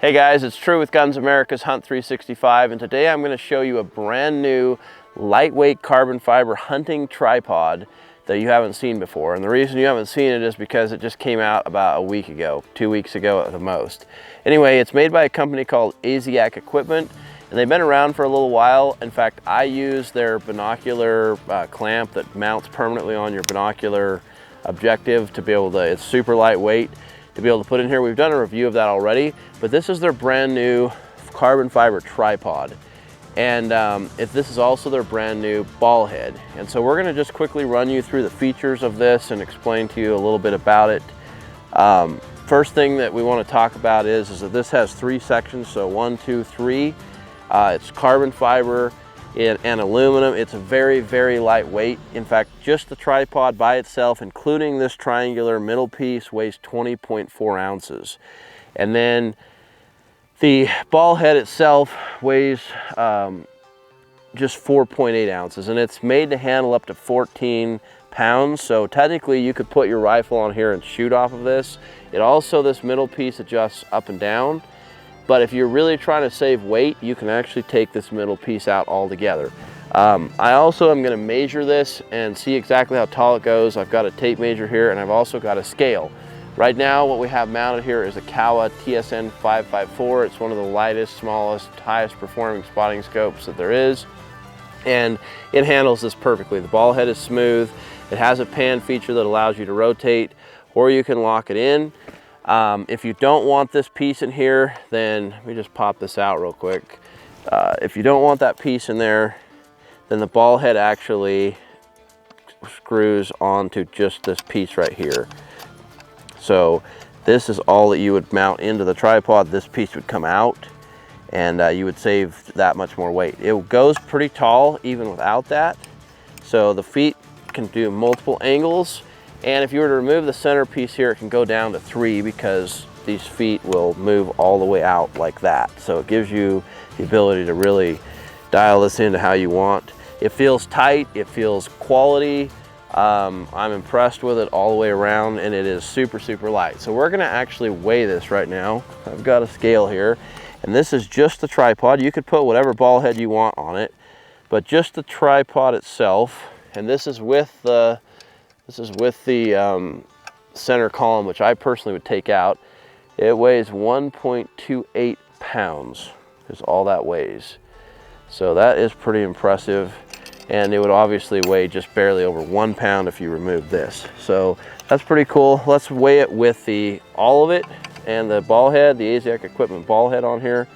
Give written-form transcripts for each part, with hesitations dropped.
Hey guys, it's True with GunsAmerica's Hunt365, and today I'm going to show you a brand new lightweight carbon fiber hunting tripod that you haven't seen before. And the reason you haven't seen it is because it just came out about a week ago, 2 weeks ago at the most. Anyway, it's made by a company called Aziak equipment, and they've been around for a little while. In fact, I use their binocular clamp that mounts permanently on your binocular objective to be able to, it's super lightweight, to be able to put in here. We've done a review of that already, but this is their brand new carbon fiber tripod. And if this is also their brand new ball head. And so we're gonna just quickly run you through the features of this and explain to you a little bit about it. First thing that we wanna talk about is that this has 3 sections, so 1, 2, 3. It's carbon fiber and aluminum. It's very, very lightweight. In fact, just the tripod by itself, including this triangular middle piece, weighs 20.4 ounces. And then the ball head itself weighs just 4.8 ounces, and it's made to handle up to 14 pounds. So technically you could put your rifle on here and shoot off of this. It also, this middle piece adjusts up and down. But if you're really trying to save weight, you can actually take this middle piece out altogether. I also am gonna measure this and see exactly how tall it goes. I've got a tape measure here, and I've also got a scale. Right now, what we have mounted here is a Kawa TSN 554. It's one of the lightest, smallest, highest performing spotting scopes that there is. And it handles this perfectly. The ball head is smooth. It has a pan feature that allows you to rotate, or you can lock it in. If you don't want this piece in here, then let me just pop this out real quick. If you don't want that piece in there, then the ball head actually screws onto just this piece right here. So this is all that you would mount into the tripod. This piece would come out, and you would save that much more weight. It goes pretty tall even without that. So the feet can do multiple angles. And if you were to remove the center piece here, it can go down to 3 because these feet will move all the way out like that. So it gives you the ability to really dial this into how you want. It feels tight, it feels quality. I'm impressed with it all the way around, and it is super, super light. So we're gonna actually weigh this right now. I've got a scale here, and this is just the tripod. You could put whatever ball head you want on it, but just the tripod itself, and this is with the center column, which I personally would take out. It weighs 1.28 pounds is all that weighs. So that is pretty impressive. And it would obviously weigh just barely over 1 pound if you remove this. So that's pretty cool. Let's weigh it with all of it and the ball head, the Aziak equipment ball head on here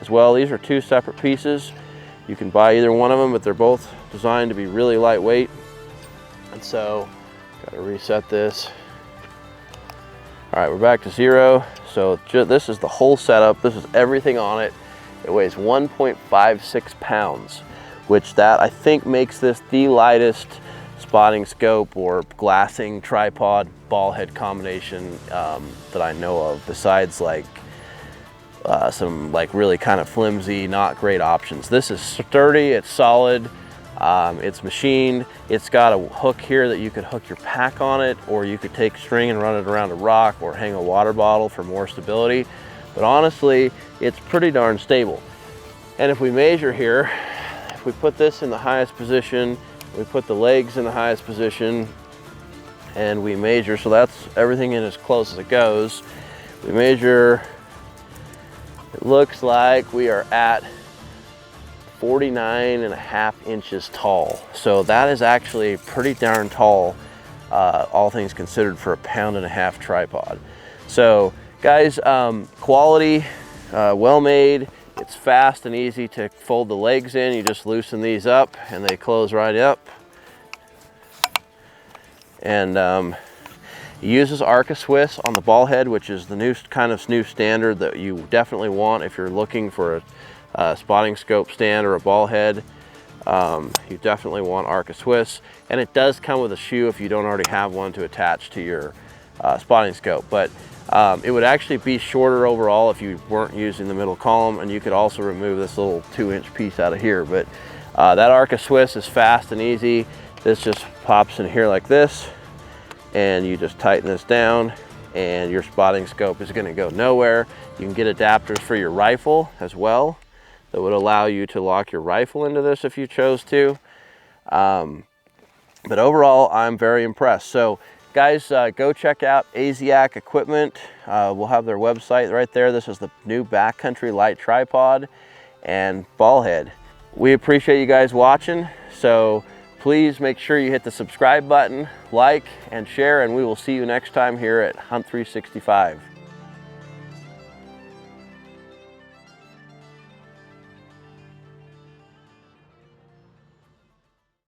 as well. These are 2 separate pieces. You can buy either one of them, but they're both designed to be really lightweight. And so, gotta reset this. All right, we're back to 0. So this is the whole setup. This is everything on it. It weighs 1.56 pounds, which that I think makes this the lightest spotting scope or glassing tripod ball head combination that I know of, besides like some like really kind of flimsy, not great options. This is sturdy, it's solid. It's machined. It's got a hook here that you could hook your pack on it, or you could take string and run it around a rock or hang a water bottle for more stability. But honestly, it's pretty darn stable. And if we measure here, if we put this in the highest position, we put the legs in the highest position, and we measure, so that's everything in as close as it goes. We measure, it looks like we are at 49.5 inches tall. So that is actually pretty darn tall, all things considered, for a 1.5 pound tripod. So guys, quality, well made. It's fast and easy to fold the legs in. You just loosen these up and they close right up. And it uses Arca Swiss on the ball head, which is the new standard that you definitely want if you're looking for a spotting scope stand or a ball head. You definitely want Arca Swiss, and it does come with a shoe if you don't already have one to attach to your spotting scope. But it would actually be shorter overall if you weren't using the middle column, and you could also remove this little 2-inch piece out of here. But that Arca Swiss is fast and easy. This just pops in here like this, and you just tighten this down, and your spotting scope is going to go nowhere. You can get adapters for your rifle as well that would allow you to lock your rifle into this if you chose to. But overall, I'm very impressed. So guys, go check out Aziak equipment. We'll have their website right there. This is the new Backcountry Lite Tripod and ball head. We appreciate you guys watching. So please make sure you hit the subscribe button, like, and share, and we will see you next time here at Hunt365.